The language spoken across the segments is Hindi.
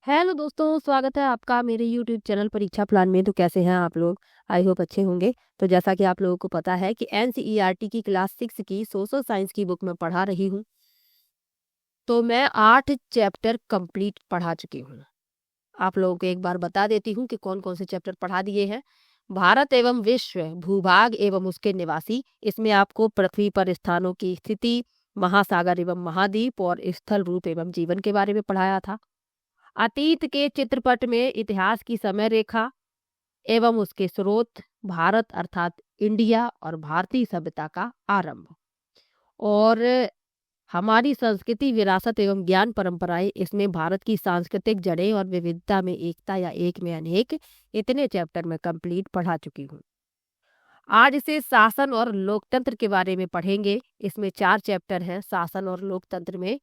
हेलो दोस्तों, स्वागत है आपका मेरे यूट्यूब चैनल परीक्षा प्लान में। तो कैसे हैं आप लोग? आई होप अच्छे होंगे। तो जैसा कि आप लोगों को पता है कि एनसीईआरटी की क्लास 6 की सोशल साइंस की बुक में पढ़ा रही हूँ। तो मैं 8 चैप्टर कंप्लीट पढ़ा चुकी हूँ। आप लोगों को एक बार बता देती हूँ कि कौन कौन से चैप्टर पढ़ा दिए हैं। भारत एवं विश्व, भूभाग एवं उसके निवासी, इसमें आपको पृथ्वी पर स्थानों की स्थिति, महासागर एवं महाद्वीप और स्थल रूप एवं जीवन के बारे में पढ़ाया था। अतीत के चित्रपट में इतिहास की समय रेखा एवं उसके स्रोत, भारत अर्थात इंडिया और भारतीय सभ्यता का आरंभ, और हमारी संस्कृति, विरासत एवं ज्ञान परंपराएं, इसमें भारत की सांस्कृतिक जड़ें और विविधता में एकता या एक में अनेक, इतने चैप्टर में कंप्लीट पढ़ा चुकी हूँ। आज से शासन और लोकतंत्र के बारे में पढ़ेंगे। इसमें 4 चैप्टर हैं। शासन और लोकतंत्र में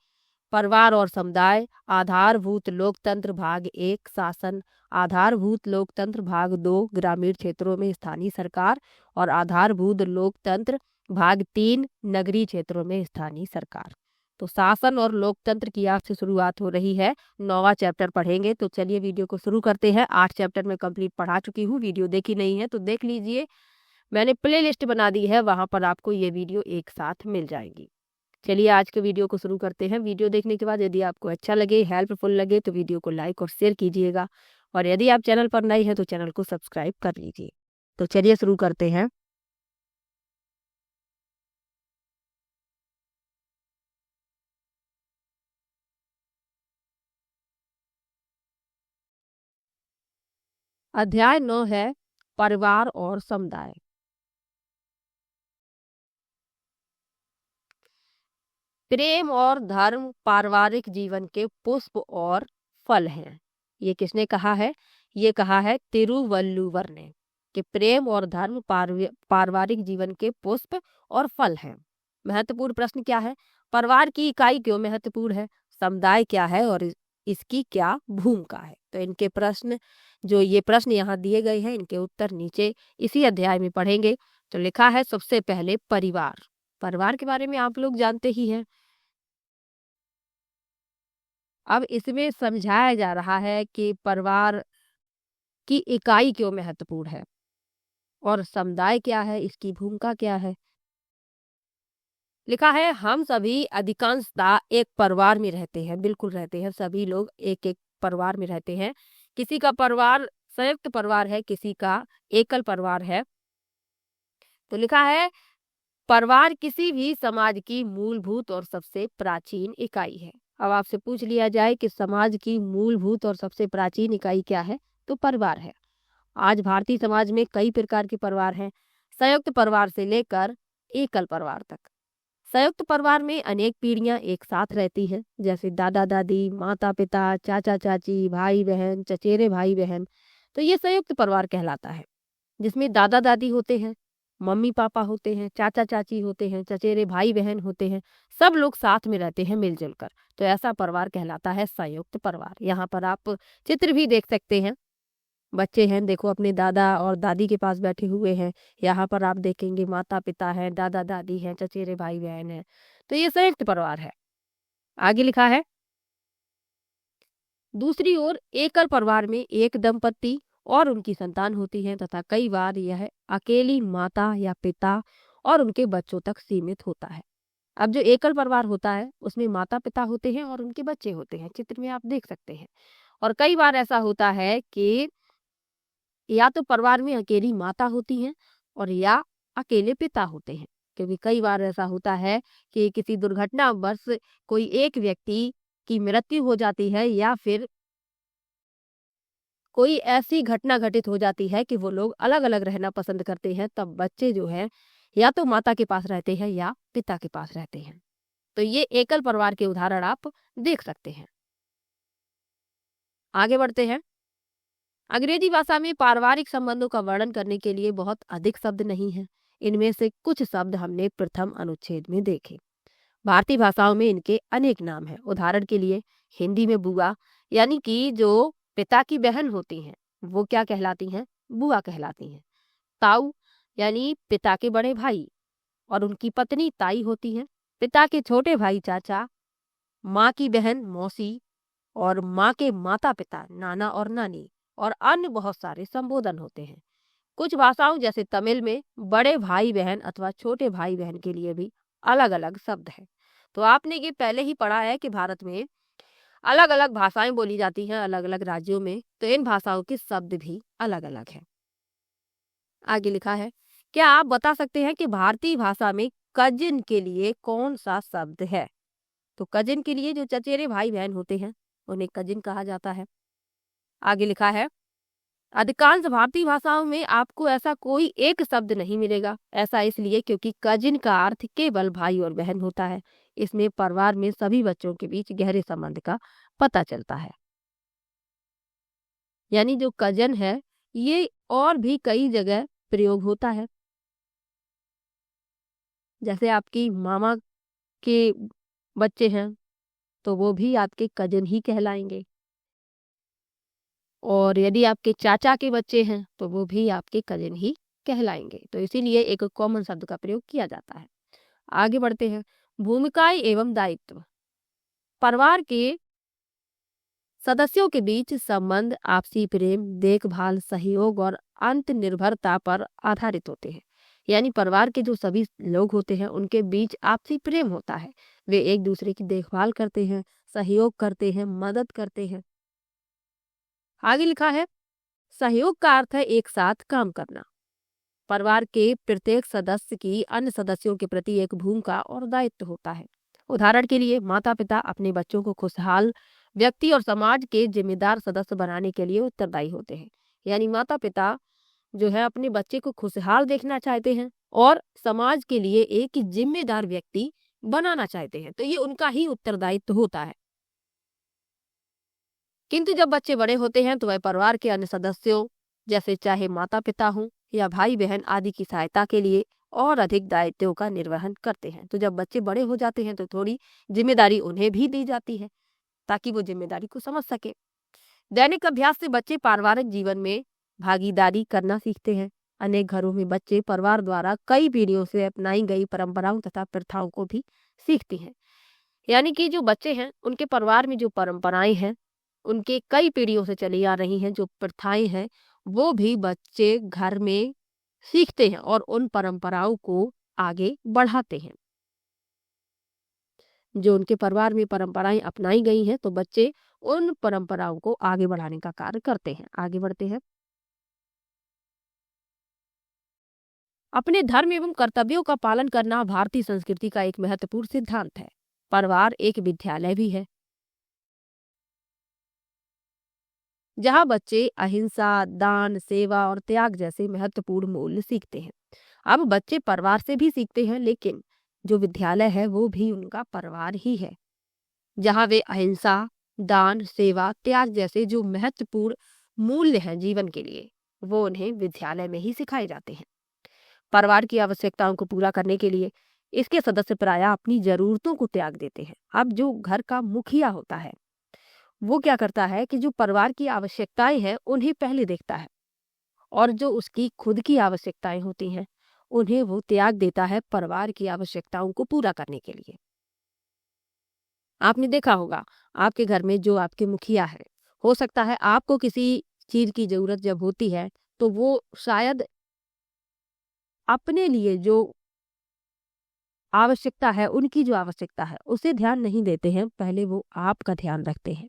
परिवार और समुदाय, आधारभूत लोकतंत्र भाग 1, शासन, आधारभूत लोकतंत्र भाग 2, ग्रामीण क्षेत्रों में स्थानीय सरकार, और आधारभूत लोकतंत्र भाग 3, नगरीय क्षेत्रों में स्थानीय सरकार। तो शासन और लोकतंत्र की आज से शुरुआत हो रही है। 9वां चैप्टर पढ़ेंगे। तो चलिए वीडियो को शुरू करते हैं। 8 चैप्टर में कंप्लीट पढ़ा चुकी हूँ। वीडियो देखी नहीं है तो देख लीजिए, मैंने प्ले लिस्ट बना दी है, वहां पर आपको ये वीडियो एक साथ मिल जाएगी। चलिए आज के वीडियो को शुरू करते हैं। वीडियो देखने के बाद यदि आपको अच्छा लगे, हेल्पफुल लगे, तो वीडियो को लाइक और शेयर कीजिएगा, और यदि आप चैनल पर नए हैं तो चैनल को सब्सक्राइब कर लीजिए। तो चलिए शुरू करते हैं। अध्याय 9 है परिवार और समुदाय। प्रेम और धर्म पारिवारिक जीवन के पुष्प और फल हैं। ये किसने कहा है? ये कहा है तिरुवल्लुवर ने, कि प्रेम और धर्म पारिवारिक जीवन के पुष्प और फल हैं। महत्वपूर्ण प्रश्न क्या है? परिवार की इकाई क्यों महत्वपूर्ण है? समुदाय क्या है और इसकी क्या भूमिका है? तो इनके प्रश्न, जो ये प्रश्न यहाँ दिए गए हैं, इनके उत्तर नीचे इसी अध्याय में पढ़ेंगे। तो लिखा है सबसे पहले परिवार। परिवार के बारे में आप लोग जानते ही हैं। अब इसमें समझाया जा रहा है कि परिवार की इकाई क्यों महत्वपूर्ण है और समुदाय क्या है, इसकी भूमिका क्या है। लिखा है हम सभी अधिकांशतः एक परिवार में रहते हैं। बिल्कुल रहते हैं, सभी लोग एक एक परिवार में रहते हैं। किसी का परिवार संयुक्त परिवार है, किसी का एकल परिवार है। तो लिखा है परिवार किसी भी समाज की मूलभूत और सबसे प्राचीन इकाई है। अब आपसे पूछ लिया जाए कि समाज की मूलभूत और सबसे प्राचीन इकाई क्या है, तो परिवार है। आज भारतीय समाज में कई प्रकार के परिवार हैं, संयुक्त परिवार से लेकर एकल परिवार तक। संयुक्त परिवार में अनेक पीढ़ियां एक साथ रहती हैं, जैसे दादा दादी, माता पिता, चाचा चाची, भाई बहन, चचेरे भाई बहन। तो ये संयुक्त परिवार कहलाता है, जिसमें दादा दादी होते हैं, मम्मी पापा होते हैं, चाचा चाची होते हैं, चचेरे भाई बहन होते हैं। सब लोग साथ में रहते हैं मिलजुल कर। तो ऐसा परिवार कहलाता है संयुक्त परिवार। यहाँ पर आप चित्र भी देख सकते हैं। बच्चे हैं, देखो अपने दादा और दादी के पास बैठे हुए हैं। यहाँ पर आप देखेंगे माता पिता हैं, दादा दादी हैं, चचेरे भाई बहन हैं। तो ये संयुक्त परिवार है। आगे लिखा है दूसरी ओर एकल परिवार में एक दंपति और उनकी संतान होती है, तथा कई बार यह अकेली माता या पिता और उनके बच्चों तक सीमित होता है। अब जो एकल परिवार होता है उसमें माता पिता होते हैं और उनके बच्चे होते हैं, चित्र में आप देख सकते हैं। और कई बार ऐसा होता है कि या तो परिवार में अकेली माता होती हैं और या अकेले पिता होते हैं। क्योंकि कई बार ऐसा होता है कि किसी दुर्घटनावश कोई एक व्यक्ति की मृत्यु हो जाती है, या फिर कोई ऐसी घटना घटित हो जाती है कि वो लोग अलग अलग रहना पसंद करते हैं। तब बच्चे जो हैं या तो माता के पास रहते हैं या पिता के पास रहते हैं। तो ये एकल परिवार के उदाहरण आप देख सकते हैं। आगे बढ़ते हैं। अंग्रेजी भाषा में पारिवारिक संबंधों का वर्णन करने के लिए बहुत अधिक शब्द नहीं है। इनमें से कुछ शब्द हमने प्रथम अनुच्छेद में देखे। भारतीय भाषाओं में इनके अनेक नाम हैं। उदाहरण के लिए हिंदी में बुआ, यानी कि जो पिता की बहन होती हैं, वो क्या कहलाती हैं? बुआ कहलाती हैं। ताऊ, यानी पिता के बड़े भाई और उनकी पत्नी ताई होती हैं। पिता के छोटे भाई चाचा, माँ की बहन मौसी, और माँ के माता पिता, नाना और नानी, और अन्य बहुत सारे संबोधन होते हैं। कुछ भाषाओं जैसे तमिल में बड़े भाई बहन अथवा छोटे भाई बहन के लिए भी अलग अलग शब्द हैं। तो आपने ये पहले ही पढ़ा है कि भारत में अलग अलग भाषाएं बोली जाती हैं अलग अलग राज्यों में, तो इन भाषाओं के शब्द भी अलग अलग हैं। आगे लिखा है, क्या आप बता सकते हैं कि भारतीय भाषा में कजिन के लिए कौन सा शब्द है? तो कजिन के लिए जो चचेरे भाई बहन होते हैं उन्हें कजिन कहा जाता है। आगे लिखा है, अधिकांश भारतीय भाषाओं में आपको ऐसा कोई एक शब्द नहीं मिलेगा। ऐसा इसलिए क्योंकि कजिन का अर्थ केवल भाई और बहन होता है। इसमें परिवार में सभी बच्चों के बीच गहरे संबंध का पता चलता है। यानी जो कजन है ये और भी कई जगह प्रयोग होता है। जैसे आपकी मामा के बच्चे हैं तो वो भी आपके कजन ही कहलाएंगे, और यदि आपके चाचा के बच्चे हैं तो वो भी आपके कजिन ही कहलाएंगे। तो इसीलिए एक कॉमन शब्द का प्रयोग किया जाता है। आगे बढ़ते हैं, भूमिकाएं एवं दायित्व। परिवार के सदस्यों के बीच संबंध आपसी प्रेम, देखभाल, सहयोग और अंत निर्भरता पर आधारित होते हैं। यानी परिवार के जो सभी लोग होते हैं उनके बीच आपसी प्रेम होता है। वे एक दूसरे की देखभाल करते हैं, सहयोग करते हैं, मदद करते हैं। आगे लिखा है, सहयोग का अर्थ है एक साथ काम करना। परिवार के प्रत्येक सदस्य की अन्य सदस्यों के प्रति एक भूमिका और दायित्व होता है। उदाहरण के लिए माता पिता अपने बच्चों को खुशहाल व्यक्ति और समाज के जिम्मेदार सदस्य बनाने के लिए उत्तरदायी होते हैं। यानी माता पिता जो है अपने बच्चे को खुशहाल देखना चाहते हैं और समाज के लिए एक जिम्मेदार व्यक्ति बनाना चाहते हैं, तो ये उनका ही उत्तरदायित्व होता है। किंतु जब बच्चे बड़े होते हैं तो वह परिवार के अन्य सदस्यों जैसे चाहे माता पिता हों या भाई बहन आदि की सहायता के लिए और अधिक दायित्वों का निर्वहन करते हैं। तो जब बच्चे बड़े हो जाते हैं तो थोड़ी जिम्मेदारी उन्हें भी दी जाती है ताकि वो जिम्मेदारी को समझ सके। दैनिक अभ्यास से बच्चे पारिवारिक जीवन में भागीदारी करना सीखते हैं। अनेक घरों में बच्चे परिवार द्वारा कई पीढ़ियों से अपनाई गई परंपराओं तथा प्रथाओं को भी सीखते हैं। यानी कि जो बच्चे हैं उनके परिवार में जो परंपराएं हैं, उनके कई पीढ़ियों से चली आ रही हैं जो प्रथाएं हैं, वो भी बच्चे घर में सीखते हैं और उन परंपराओं को आगे बढ़ाते हैं। जो उनके परिवार में परंपराएं अपनाई गई हैं तो बच्चे उन परंपराओं को आगे बढ़ाने का कार्य करते हैं। आगे बढ़ते हैं, अपने धर्म एवं कर्तव्यों का पालन करना भारतीय संस्कृति का एक महत्वपूर्ण सिद्धांत है। परिवार एक विद्यालय भी है जहाँ बच्चे अहिंसा, दान, सेवा और त्याग जैसे महत्वपूर्ण मूल्य सीखते हैं। अब बच्चे परिवार से भी सीखते हैं, लेकिन जो विद्यालय है वो भी उनका परिवार ही है, जहाँ वे अहिंसा, दान, सेवा, त्याग जैसे जो महत्वपूर्ण मूल्य हैं जीवन के लिए, वो उन्हें विद्यालय में ही सिखाए जाते हैं। परिवार की आवश्यकताओं को पूरा करने के लिए इसके सदस्य प्रायः अपनी जरूरतों को त्याग देते हैं। अब जो घर का मुखिया होता है वो क्या करता है कि जो परिवार की आवश्यकताएं हैं उन्हें पहले देखता है, और जो उसकी खुद की आवश्यकताएं होती हैं उन्हें वो त्याग देता है परिवार की आवश्यकताओं को पूरा करने के लिए। आपने देखा होगा आपके घर में जो आपके मुखिया है, हो सकता है आपको किसी चीज की जरूरत जब होती है तो वो शायद अपने लिए जो आवश्यकता है, उनकी जो आवश्यकता है उसे ध्यान नहीं देते हैं, पहले वो आपका ध्यान रखते हैं।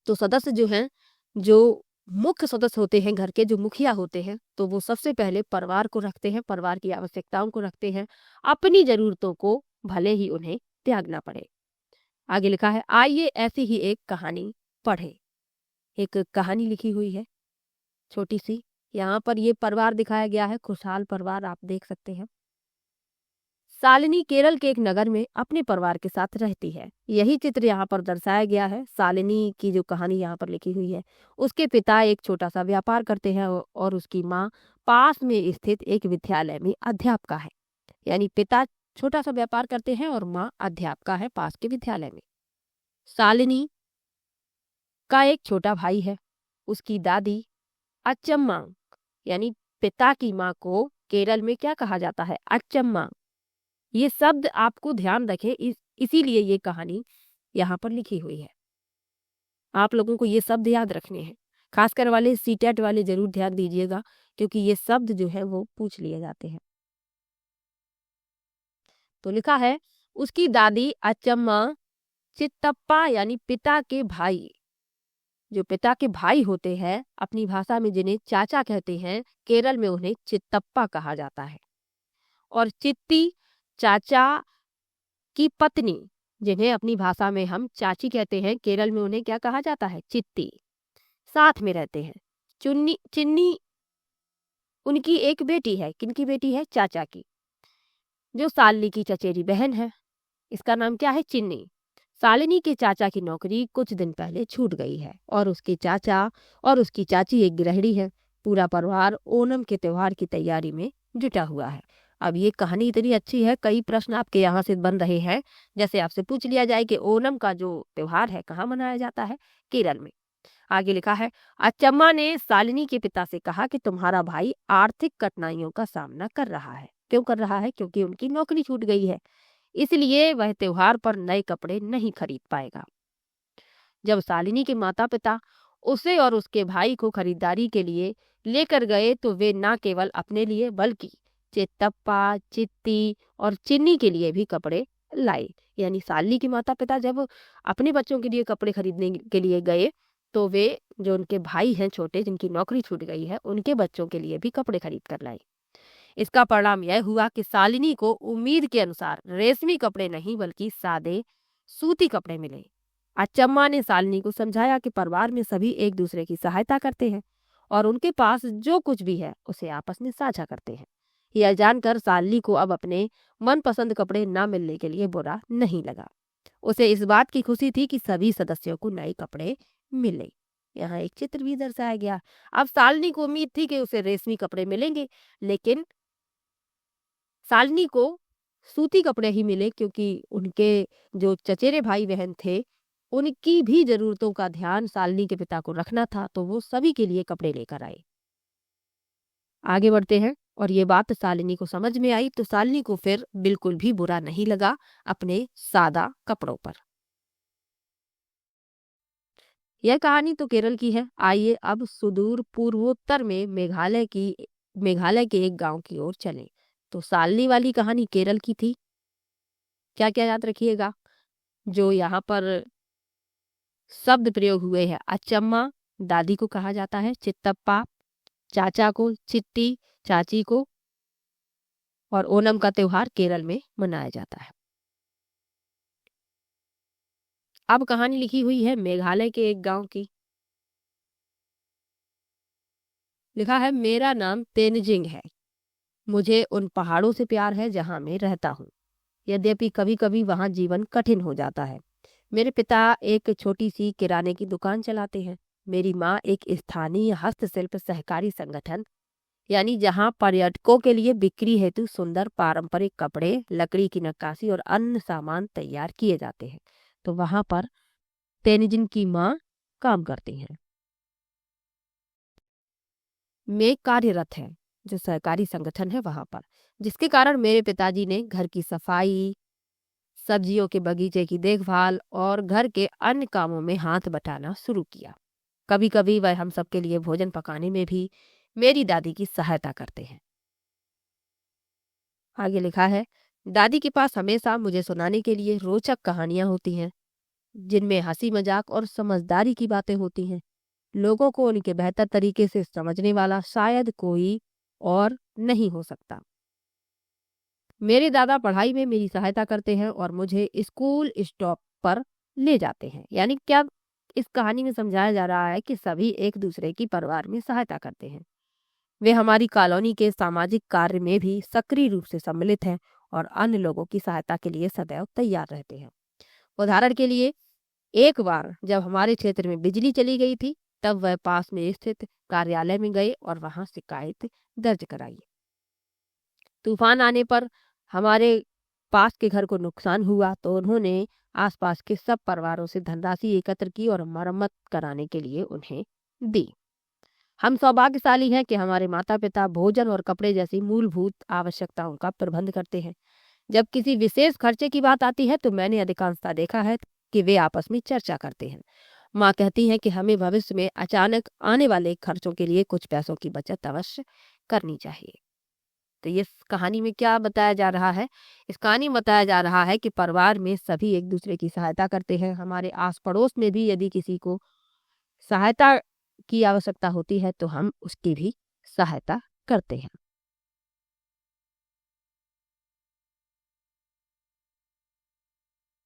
तो सदस्य जो हैं, जो मुख्य सदस्य होते हैं घर के, जो मुखिया होते हैं, तो वो सबसे पहले परिवार को रखते हैं, परिवार की आवश्यकताओं को रखते हैं, अपनी जरूरतों को भले ही उन्हें त्यागना पड़े। आगे लिखा है, आइए ऐसी ही एक कहानी पढ़े। एक कहानी लिखी हुई है छोटी सी, यहाँ पर ये परिवार दिखाया गया है, खुशहाल परिवार आप देख सकते हैं। शालिनी केरल के एक नगर में अपने परिवार के साथ रहती है। यही चित्र यहाँ पर दर्शाया गया है। शालिनी की जो कहानी यहाँ पर लिखी हुई है, उसके पिता एक छोटा सा व्यापार करते हैं और उसकी माँ पास में स्थित एक विद्यालय में अध्यापिका है। यानी पिता छोटा सा व्यापार करते हैं और माँ अध्यापिका है पास के विद्यालय में। शालिनी का एक छोटा भाई है। उसकी दादी अच्चम्मा, यानी पिता की माँ को केरल में क्या कहा जाता है? अच्चम्मा। ये शब्द आपको ध्यान रखें, इसीलिए ये कहानी यहाँ पर लिखी हुई है। आप लोगों को ये शब्द याद रखने हैं, खासकर वाले सीटेट वाले जरूर ध्यान दीजिएगा, क्योंकि ये शब्द जो है वो पूछ लिए जाते हैं। तो लिखा है, उसकी दादी अचम्मा चित्तप्पा यानी पिता के भाई, जो पिता के भाई होते हैं अपनी भाषा में जिन्हें चाचा कहते हैं, केरल में उन्हें चित्तप्पा कहा जाता है। और चित्ती चाचा की पत्नी, जिन्हें अपनी भाषा में हम चाची कहते हैं, केरल में उन्हें क्या कहा जाता है? चित्ती। साथ में रहते हैं। चुन्नी चिन्नी उनकी एक बेटी है। किनकी बेटी है? चाचा की, जो सालनी की चचेरी बहन है। इसका नाम क्या है? चिन्नी। शालिनी के चाचा की नौकरी कुछ दिन पहले छूट गई है और उसके चाचा और उसकी चाची एक गृहिणी है। पूरा परिवार ओणम के त्योहार की तैयारी में जुटा हुआ है। अब ये कहानी इतनी अच्छी है, कई प्रश्न आपके यहाँ से बन रहे हैं। जैसे आपसे पूछ लिया जाए कि ओणम का जो त्योहार है कहाँ मनाया जाता है? केरल में। आगे लिखा है, अचम्मा ने शालिनी के पिता से कहा कि तुम्हारा भाई आर्थिक कठिनाइयों का सामना कर रहा है। क्यों कर रहा है? क्योंकि उनकी नौकरी छूट गई है, इसलिए वह त्योहार पर नए कपड़े नहीं खरीद पाएगा। जब शालिनी के माता पिता उसे और उसके भाई को खरीदारी के लिए लेकर गए तो वे न केवल अपने लिए बल्कि चित्तप्पा, चित्ती और चिन्नी के लिए भी कपड़े लाए। यानी शालिनी के माता पिता जब अपने बच्चों के लिए कपड़े खरीदने के लिए गए तो वे जो उनके भाई हैं छोटे, जिनकी नौकरी छूट गई है, उनके बच्चों के लिए भी कपड़े खरीद कर लाए। इसका परिणाम यह हुआ कि शालिनी को उम्मीद के अनुसार रेशमी कपड़े नहीं बल्कि सादे सूती कपड़े मिले। अचम्मा ने शालिनी को समझाया कि परिवार में सभी एक दूसरे की सहायता करते हैं और उनके पास जो कुछ भी है उसे आपस में साझा करते हैं। यह जानकर शालिनी को अब अपने मनपसंद कपड़े न मिलने के लिए बुरा नहीं लगा। उसे इस बात की खुशी थी कि सभी सदस्यों को नए कपड़े मिले। यहाँ एक चित्र भी दर्शाया गया। अब शालिनी को उम्मीद थी कि उसे रेशमी कपड़े मिलेंगे, लेकिन शालिनी को सूती कपड़े ही मिले, क्योंकि उनके जो चचेरे भाई बहन थे उनकी भी जरूरतों का ध्यान शालिनी के पिता को रखना था, तो वो सभी के लिए कपड़े लेकर आए। आगे बढ़ते हैं। और ये बात शालिनी को समझ में आई, तो शालिनी को फिर बिल्कुल भी बुरा नहीं लगा अपने सादा कपड़ों पर। यह कहानी तो केरल की है। आइए अब सुदूर पूर्वोत्तर में मेघालय के एक गांव की ओर चलें। तो शालिनी वाली कहानी केरल की थी। क्या क्या याद रखिएगा? जो यहाँ पर शब्द प्रयोग हुए हैं, अचम्मा दादी को कहा जाता है, चित्तप्पा चाचा को, चित्ती चाची को, और ओणम का त्योहार केरल में मनाया जाता है। अब कहानी लिखी हुई है मेघालय के एक गांव की। लिखा है, मेरा नाम तेनजिंग है। मुझे उन पहाड़ों से प्यार है जहां मैं रहता हूँ। यद्यपि कभी कभी वहां जीवन कठिन हो जाता है। मेरे पिता एक छोटी सी किराने की दुकान चलाते हैं। मेरी माँ एक स्थानीय हस्तशिल्प सहकारी संगठन, यानी जहां पर्यटकों के लिए बिक्री हेतु सुंदर पारंपरिक कपड़े, लकड़ी की नक्काशी और अन्य सामान तैयार किए जाते हैं, तो वहां पर तेनिजिन की माँ काम करती हैं। में कार्यरत है, जो सहकारी संगठन है वहां पर, जिसके कारण मेरे पिताजी ने घर की सफाई, सब्जियों के बगीचे की देखभाल और घर के अन्य कामों में हाथ बटाना शुरू किया। कभी कभी वह हम सबके लिए भोजन पकाने में भी मेरी दादी की सहायता करते हैं। आगे लिखा है, दादी के पास हमेशा मुझे सुनाने के लिए रोचक कहानियां होती हैं, जिनमें हंसी मजाक और समझदारी की बातें होती हैं। लोगों को उनके बेहतर तरीके से समझने वाला शायद कोई और नहीं हो सकता। मेरे दादा पढ़ाई में मेरी सहायता करते हैं और मुझे स्कूल स्टॉप पर ले जाते हैं। यानी क्या इस कहानी में समझाया जा रहा है कि सभी एक दूसरे की परिवार में सहायता करते हैं। वे हमारी कॉलोनी के सामाजिक कार्य में भी सक्रिय रूप से सम्मिलित हैं और अन्य लोगों की सहायता के लिए सदैव तैयार रहते हैं। उदाहरण के लिए, एक बार जब हमारे क्षेत्र में बिजली चली गई थी, तब वह पास में स्थित कार्यालय में गए और वहां शिकायत दर्ज कराई। तूफान आने पर हमारे पास के घर को नुकसान हुआ तो उन्होंने आसपास के सब परिवारों से धनराशि एकत्र की और मरम्मत कराने के लिए उन्हें दी। हम सौभाग्यशाली हैं कि हमारे माता पिता भोजन और कपड़े जैसी मूलभूत आवश्यकताओं का प्रबंध करते हैं। जब किसी विशेष खर्चे की बात आती है तो मैंने अधिकांशतः देखा है कि वे आपस में चर्चा करते हैं। माँ कहती हैं कि हमें भविष्य में अचानक आने वाले खर्चों के लिए कुछ पैसों की बचत अवश्य करनी चाहिए। तो ये कहानी में क्या बताया जा रहा है? इस कहानी में बताया जा रहा है कि परिवार में सभी एक दूसरे की सहायता करते हैं। हमारे आस पड़ोस में भी यदि किसी को सहायता की आवश्यकता होती है तो हम उसकी भी सहायता करते हैं।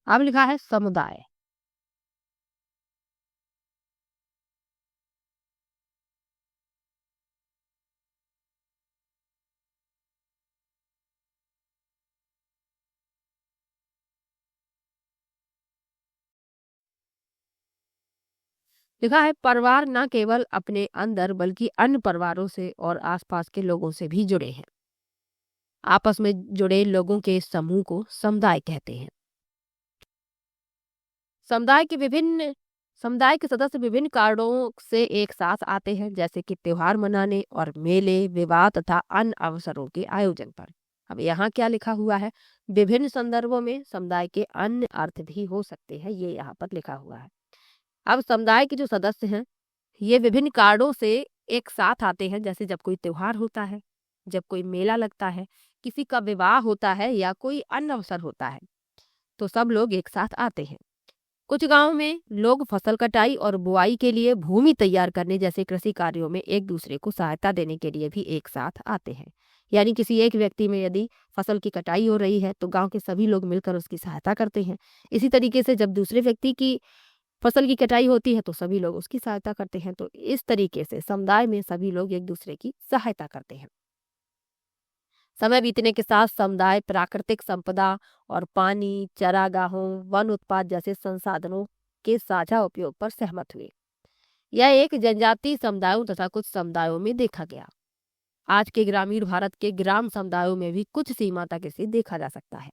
अब लिखा है समुदाय। लिखा है परिवार न केवल अपने अंदर बल्कि अन्य परिवारों से और आसपास के लोगों से भी जुड़े हैं। आपस में जुड़े लोगों के समूह को समुदाय कहते हैं। समुदाय के विभिन्न समुदाय के सदस्य विभिन्न कारणों से एक साथ आते हैं, जैसे कि त्योहार मनाने और मेले, विवाह तथा अन्य अवसरों के आयोजन पर। अब यहाँ क्या लिखा हुआ है? विभिन्न संदर्भों में समुदाय के अन्य अर्थ भी हो सकते हैं, ये यहाँ पर लिखा हुआ है। अब समुदाय के जो सदस्य हैं, ये विभिन्न कारणों से एक साथ आते हैं, जैसे जब कोई त्योहार होता है, जब कोई मेला लगता है, किसी का विवाह होता है या कोई अन्य अवसर होता है, तो सब लोग एक साथ आते हैं। कुछ गांव में लोग फसल कटाई और बुआई के लिए भूमि तैयार करने जैसे कृषि कार्यों में एक दूसरे को सहायता देने के लिए भी एक साथ आते हैं। यानी किसी एक व्यक्ति में यदि फसल की कटाई हो रही है तो गांव के सभी लोग मिलकर उसकी सहायता करते हैं। इसी तरीके से जब दूसरे व्यक्ति की फसल की कटाई होती है तो सभी लोग उसकी सहायता करते हैं। तो इस तरीके से समुदाय में सभी लोग एक दूसरे की सहायता करते हैं। समय बीतने के साथ समुदाय प्राकृतिक संपदा और पानी, चारागाहों, वन उत्पाद जैसे संसाधनों के साझा उपयोग पर सहमत हुए। यह एक जनजातीय समुदायों तथा कुछ समुदायों में देखा गया। आज के ग्रामीण भारत के ग्राम समुदायों में भी कुछ सीमा तक इसे देखा जा सकता है।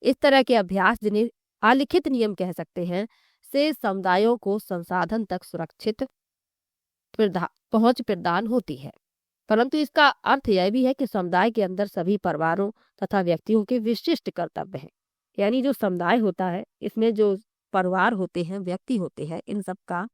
इस तरह के अभ्यास, जिन्हें अलिखित नियम कह सकते हैं, से समुदायों को संसाधन तक सुरक्षित पहुंच प्रदान होती है। परंतु इसका अर्थ यह भी है कि समुदाय के अंदर सभी परिवारों तथा व्यक्तियों के विशिष्ट कर्तव्य हैं। यानी जो समुदाय होता है, इसमें जो परिवार होते हैं, व्यक्ति होते हैं, इन सब का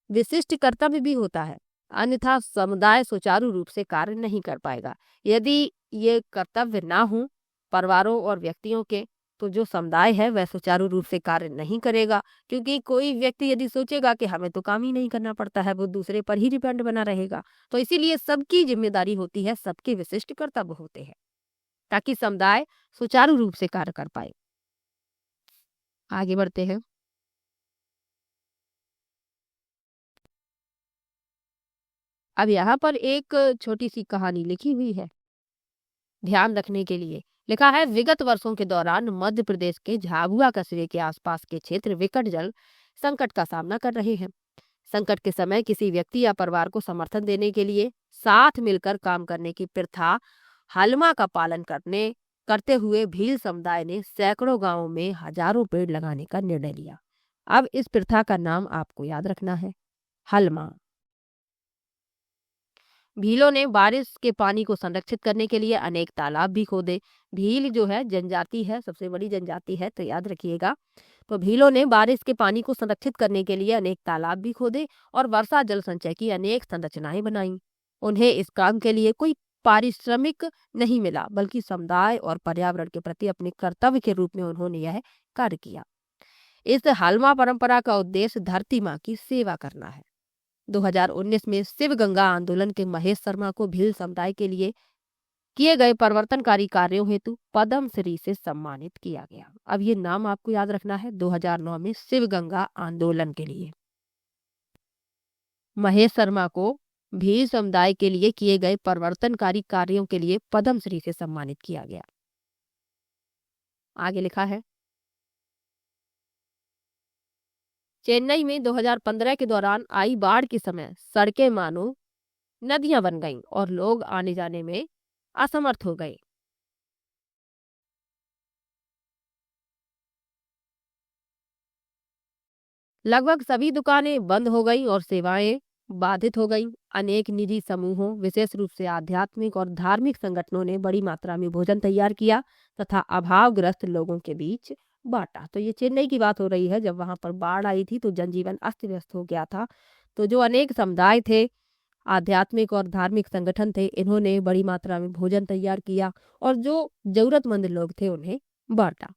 विशिष्ट कर्तव्य भी होता है। अन्यथा समुदाय सुचारू रूप से कार्य नहीं कर पाएगा। यदि ये कर्तव्य ना हो परिवारों और व्यक्तियों के, तो जो समुदाय है वह सुचारू रूप से कार्य नहीं करेगा। क्योंकि कोई व्यक्ति यदि सोचेगा कि हमें तो काम ही नहीं करना पड़ता है, वो दूसरे पर ही डिपेंड बना रहेगा। तो इसीलिए सबकी जिम्मेदारी होती है, सबके विशिष्ट कर्तव्य होते हैं, ताकि समुदाय सुचारू रूप से कार्य कर पाए। आगे बढ़ते हैं। अब यहाँ पर एक छोटी सी कहानी लिखी हुई है ध्यान रखने के लिए। लिखा है, विगत वर्षों के दौरान मध्य प्रदेश के झाबुआ कस्बे के आसपास के क्षेत्र विकट जल संकट का सामना कर रहे हैं। संकट के समय किसी व्यक्ति या परिवार को समर्थन देने के लिए साथ मिलकर काम करने की प्रथा हलमा का पालन करते हुए भील समुदाय ने सैकड़ों गांवों में हजारों पेड़ लगाने का निर्णय लिया। अब इस प्रथा का नाम आपको याद रखना है, हलमा। भीलों ने बारिश के पानी को संरक्षित करने के लिए अनेक तालाब भी खोदे। भील जो है जनजाति है, सबसे बड़ी जनजाति है, तो याद रखिएगा। तो भीलों ने बारिश के पानी को संरक्षित करने के लिए अनेक तालाब भी खोदे और वर्षा जल संचय की अनेक संरचनाएं बनाई। उन्हें इस काम के लिए कोई पारिश्रमिक नहीं मिला, बल्कि समुदाय और पर्यावरण के प्रति अपने कर्तव्य के रूप में उन्होंने यह कार्य किया। इस हालमा परंपरा का उद्देश्य धरती माँ की सेवा करना है। 2019 में शिव गंगा आंदोलन के महेश शर्मा को भील समुदाय के लिए किए गए परिवर्तनकारी कार्यों हेतु पद्म श्री से सम्मानित किया गया। अब ये नाम आपको याद रखना है, 2009 में शिव गंगा आंदोलन के लिए महेश शर्मा को भील समुदाय के लिए किए गए परिवर्तनकारी कार्यों के लिए पद्म श्री से सम्मानित किया गया। आगे लिखा है, चेन्नई में 2015 के दौरान आई बाढ़ के समय सड़कें मानो नदियां बन गईं और लोग आने जाने में असमर्थ हो गए। लगभग सभी दुकानें बंद हो गईं और सेवाएं बाधित हो गई। अनेक निजी समूहों, विशेष रूप से आध्यात्मिक और धार्मिक संगठनों ने बड़ी मात्रा में भोजन तैयार किया तथा अभावग्रस्त लोगों के बीच बांटा। तो ये चेन्नई की बात हो रही है, जब वहां पर बाढ़ आई थी तो जनजीवन अस्त व्यस्त हो गया था। तो जो अनेक समुदाय थे, आध्यात्मिक और धार्मिक संगठन थे, इन्होंने बड़ी मात्रा में भोजन तैयार किया और जो जरूरतमंद लोग थे उन्हें बांटा।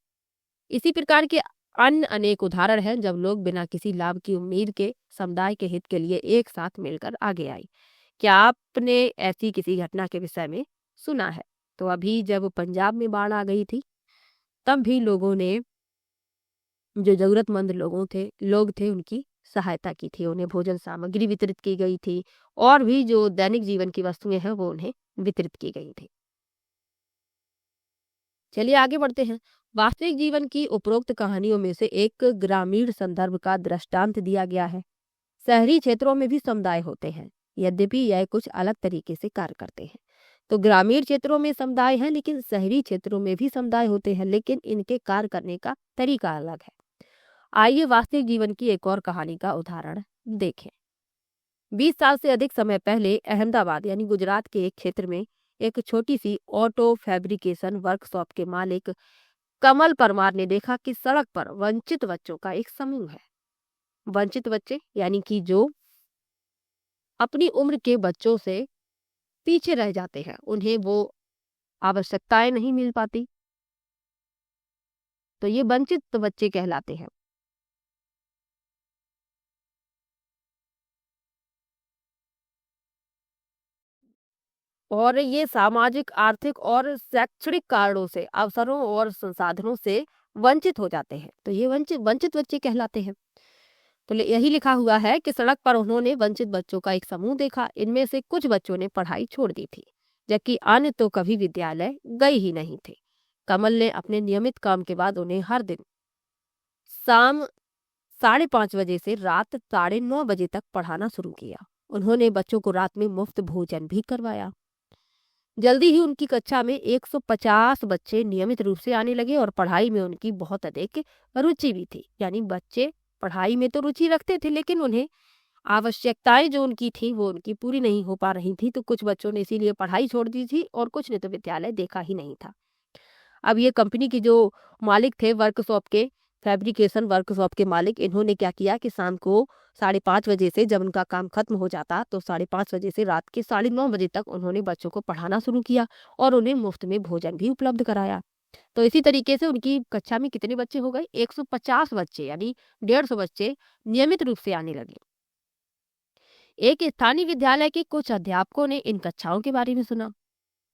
इसी प्रकार के अन्य अनेक उदाहरण हैं जब लोग बिना किसी लाभ की उम्मीद के समुदाय के हित के लिए एक साथ मिलकर आगे आए। क्या आपने ऐसी किसी घटना के विषय में सुना है? तो अभी जब पंजाब में बाढ़ आ गई थी, तब भी लोगों ने, जो जरूरतमंद लोग थे उनकी सहायता की थी। उन्हें भोजन सामग्री वितरित की गई थी और भी जो दैनिक जीवन की वस्तुएं हैं वो उन्हें वितरित की गई थी। चलिए आगे बढ़ते हैं। वास्तविक जीवन की उपरोक्त कहानियों में से एक ग्रामीण संदर्भ का दृष्टांत दिया गया है। शहरी क्षेत्रों में भी समुदाय होते हैं, यद्यपि यह कुछ अलग तरीके से कार्य करते हैं। तो ग्रामीण क्षेत्रों में समुदाय हैं, लेकिन शहरी क्षेत्रों में भी समुदाय होते हैं, लेकिन इनके कार्य करने का तरीका अलग है। आइए वास्तविक जीवन की एक और कहानी का उदाहरण देखें। 20 साल से अधिक समय पहले अहमदाबाद यानी गुजरात के एक क्षेत्र में एक छोटी सी ऑटो फैब्रिकेशन वर्कशॉप के मालिक कमल परमार ने देखा कि सड़क पर वंचित बच्चों का एक समूह है। वंचित बच्चे यानी कि जो अपनी उम्र के बच्चों से पीछे रह जाते हैं, उन्हें वो आवश्यकताएं नहीं मिल पाती, तो ये वंचित बच्चे कहलाते हैं। और ये सामाजिक, आर्थिक और शैक्षणिक कारणों से, अवसरों और संसाधनों से वंचित हो जाते हैं, तो ये वंचित वंचित बच्चे कहलाते हैं। तो यही लिखा हुआ है कि सड़क पर उन्होंने वंचित बच्चों का एक समूह देखा। इनमें से कुछ बच्चों ने पढ़ाई छोड़ दी थी, जबकि अन्य तो कभी विद्यालय गए ही नहीं थे। कमल ने अपने नियमित काम के बाद उन्हें हर दिन शाम 5:30 बजे से रात 9:30 बजे तक पढ़ाना शुरू किया। उन्होंने बच्चों को रात में मुफ्त भोजन भी करवाया। जल्दी ही उनकी कक्षा में 150 बच्चे नियमित रूप से आने लगे और पढ़ाई में उनकी बहुत अधिक रुचि भी थी। यानी बच्चे पढ़ाई में तो रुचि रखते थे, लेकिन उन्हें आवश्यकताएं जो उनकी थी वो उनकी पूरी नहीं हो पा रही थी। तो कुछ बच्चों ने इसीलिए पढ़ाई छोड़ दी थी और कुछ ने तो विद्यालय देखा ही नहीं था। अब ये कंपनी की जो मालिक थे, वर्कशॉप के, फैब्रिकेशन वर्कशॉप के मालिक, इन्होंने क्या किया कि शाम को 5:30 बजे से जब उनका काम खत्म हो जाता, तो 5:30 बजे से रात के 9:30 बजे तक उन्होंने बच्चों को पढ़ाना शुरू किया और उन्हें मुफ्त में भोजन भी उपलब्ध कराया। तो इसी तरीके से उनकी कक्षा में कितने बच्चे हो गए? 150 बच्चे, यानी 150 बच्चे नियमित रूप से आने लगे। एक स्थानीय विद्यालय के कुछ अध्यापकों ने इन कक्षाओं के बारे में सुना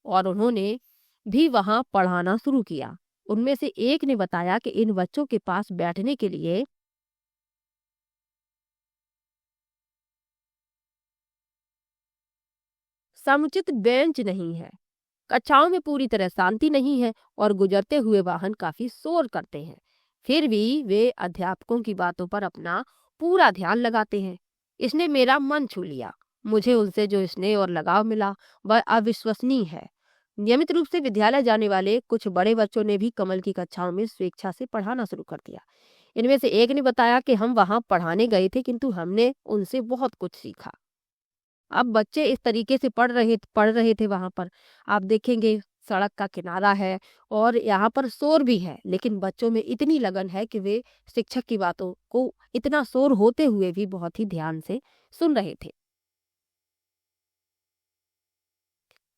और उन्होंने भी वहां पढ़ाना शुरू किया। उनमें से एक ने बताया कि इन बच्चों के पास बैठने के लिए समुचित बेंच नहीं है, कक्षाओं में पूरी तरह शांति नहीं है और गुजरते हुए वाहन काफी शोर करते हैं। फिर भी वे अध्यापकों की बातों पर अपना पूरा ध्यान लगाते हैं। इसने मेरा मन छू लिया। मुझे उनसे जो स्नेह और लगाव मिला वह अविश्वसनीय है। नियमित रूप से विद्यालय जाने वाले कुछ बड़े बच्चों ने भी कमल की कक्षाओं में स्वेच्छा से पढ़ाना शुरू कर दिया। इनमें से एक ने बताया कि हम वहां पढ़ाने गए थे, किंतु हमने उनसे बहुत कुछ सीखा। अब बच्चे इस तरीके से पढ़ रहे थे वहां पर। आप देखेंगे सड़क का किनारा है और यहाँ पर शोर भी है, लेकिन बच्चों में इतनी लगन है कि वे शिक्षक की बातों को इतना शोर होते हुए भी बहुत ही ध्यान से सुन रहे थे।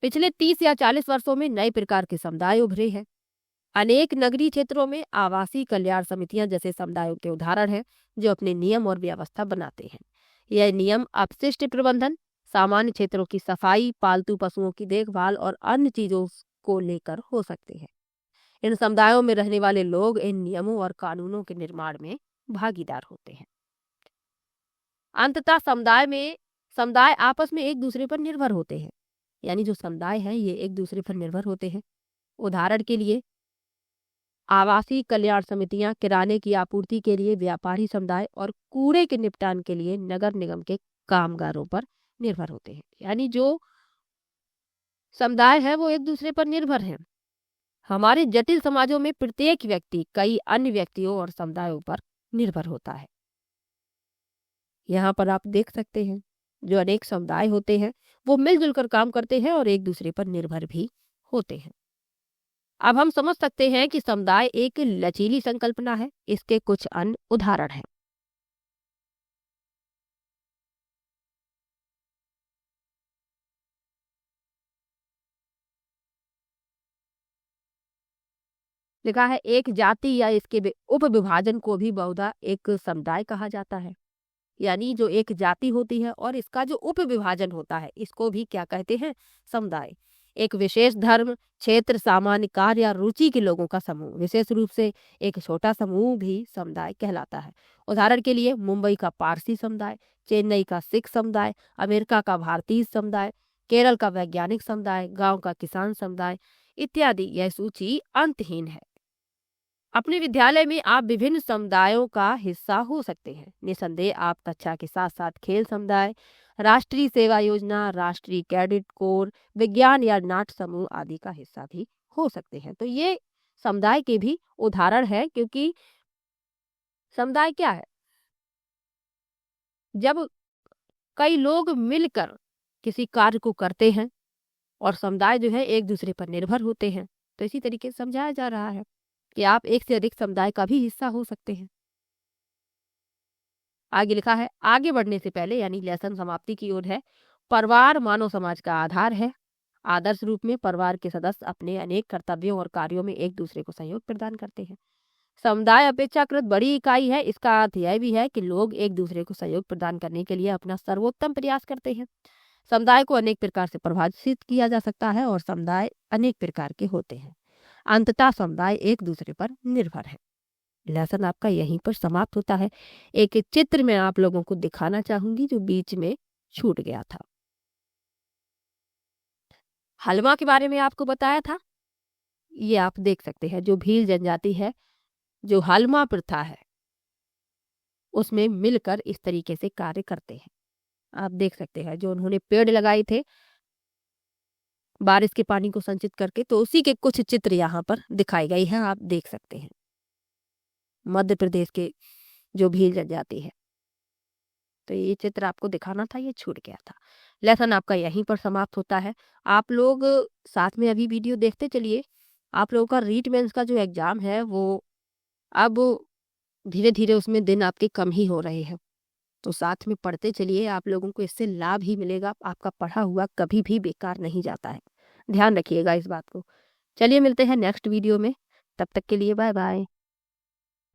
पिछले 30 या 40 वर्षों में नए प्रकार के समुदाय उभरे हैं। अनेक नगरीय क्षेत्रों में आवासीय कल्याण समितियां जैसे समुदायों के उदाहरण हैं, जो अपने नियम और व्यवस्था बनाते हैं। यह नियम अपशिष्ट प्रबंधन, सामान्य क्षेत्रों की सफाई, पालतू पशुओं की देखभाल और अन्य चीजों को लेकर हो सकते हैं। इन समुदायों में रहने वाले लोग इन नियमों और कानूनों के निर्माण में भागीदार होते हैं। अंततः समुदाय आपस में एक दूसरे पर निर्भर होते हैं। यानी जो समुदाय है ये एक दूसरे पर निर्भर होते हैं। उदाहरण के लिए आवासीय कल्याण समितियां किराने की आपूर्ति के लिए व्यापारी समुदाय और कूड़े के निपटान के लिए नगर निगम के कामगारों पर निर्भर होते हैं। यानी जो समुदाय है वो एक दूसरे पर निर्भर है। हमारे जटिल समाजों में प्रत्येक व्यक्ति कई अन्य व्यक्तियों और समुदायों पर निर्भर होता है। यहाँ पर आप देख सकते हैं जो अनेक समुदाय होते हैं वो मिलजुल कर काम करते हैं और एक दूसरे पर निर्भर भी होते हैं। अब हम समझ सकते हैं कि समुदाय एक लचीली संकल्पना है। इसके कुछ अन्य उदाहरण हैं। लिखा है एक जाति या इसके उप विभाजन को भी बहुधा एक समुदाय कहा जाता है। यानी जो एक जाति होती है और इसका जो उप विभाजन होता है इसको भी क्या कहते हैं? समुदाय। एक विशेष धर्म, क्षेत्र, सामान्य कार्य या रुचि के लोगों का समूह, विशेष रूप से एक छोटा समूह भी समुदाय कहलाता है। उदाहरण के लिए मुंबई का पारसी समुदाय, चेन्नई का सिख समुदाय, अमेरिका का भारतीय समुदाय, केरल का वैज्ञानिक समुदाय, गांव का किसान समुदाय इत्यादि। यह सूची अंतहीन है। अपने विद्यालय में आप विभिन्न समुदायों का हिस्सा हो सकते हैं। निसंदेह आप कक्षा के साथ साथ खेल समुदाय, राष्ट्रीय सेवा योजना, राष्ट्रीय कैडेट कोर, विज्ञान या नाट्य समूह आदि का हिस्सा भी हो सकते हैं। तो ये समुदाय के भी उदाहरण है, क्योंकि समुदाय क्या है? जब कई लोग मिलकर किसी कार्य को करते हैं और समुदाय जो है एक दूसरे पर निर्भर होते हैं। तो इसी तरीके से समझाया जा रहा है कि आप एक से अधिक समुदाय का भी हिस्सा हो सकते हैं। आगे लिखा है आगे बढ़ने से पहले, यानी लेसन समाप्ति की ओर है। परिवार मानव समाज का आधार है। आदर्श रूप में परिवार के सदस्य अपने अनेक कर्तव्यों और कार्यों में एक दूसरे को सहयोग प्रदान करते हैं। समुदाय अपेक्षाकृत बड़ी इकाई है। इसका अर्थ यह भी है कि लोग एक दूसरे को सहयोग प्रदान करने के लिए अपना सर्वोत्तम प्रयास करते हैं। समुदाय को अनेक प्रकार से परिभाषित किया जा सकता है और समुदाय अनेक प्रकार के होते हैं। अंततः समुदाय एक दूसरे पर निर्भर है। लेसन आपका यहीं पर समाप्त होता है। एक चित्र में आप लोगों को दिखाना चाहूंगी जो बीच में छूट गया था। हलमा के बारे में आपको बताया था। ये आप देख सकते हैं, जो भील जनजाति है, जो हलमा प्रथा है, उसमें मिलकर इस तरीके से कार्य करते हैं। आप देख सकते हैं जो उन्होंने पेड़ लगाए थे बारिश के पानी को संचित करके, तो उसी के कुछ चित्र यहाँ पर दिखाई गई हैं। आप देख सकते हैं मध्य प्रदेश के जो भील जनजाति है। तो ये चित्र आपको दिखाना था, ये छूट गया था। लेसन आपका यहीं पर समाप्त होता है। आप लोग साथ में अभी वीडियो देखते चलिए। आप लोगों का रीट मेंस का जो एग्जाम है वो अब धीरे धीरे उसमें दिन आपके कम ही हो रहे हैं। तो साथ में पढ़ते चलिए, आप लोगों को इससे लाभ ही मिलेगा। आपका पढ़ा हुआ कभी भी बेकार नहीं जाता है। ध्यान रखिएगा इस बात को। चलिए मिलते हैं नेक्स्ट वीडियो में। तब तक के लिए बाय बाय।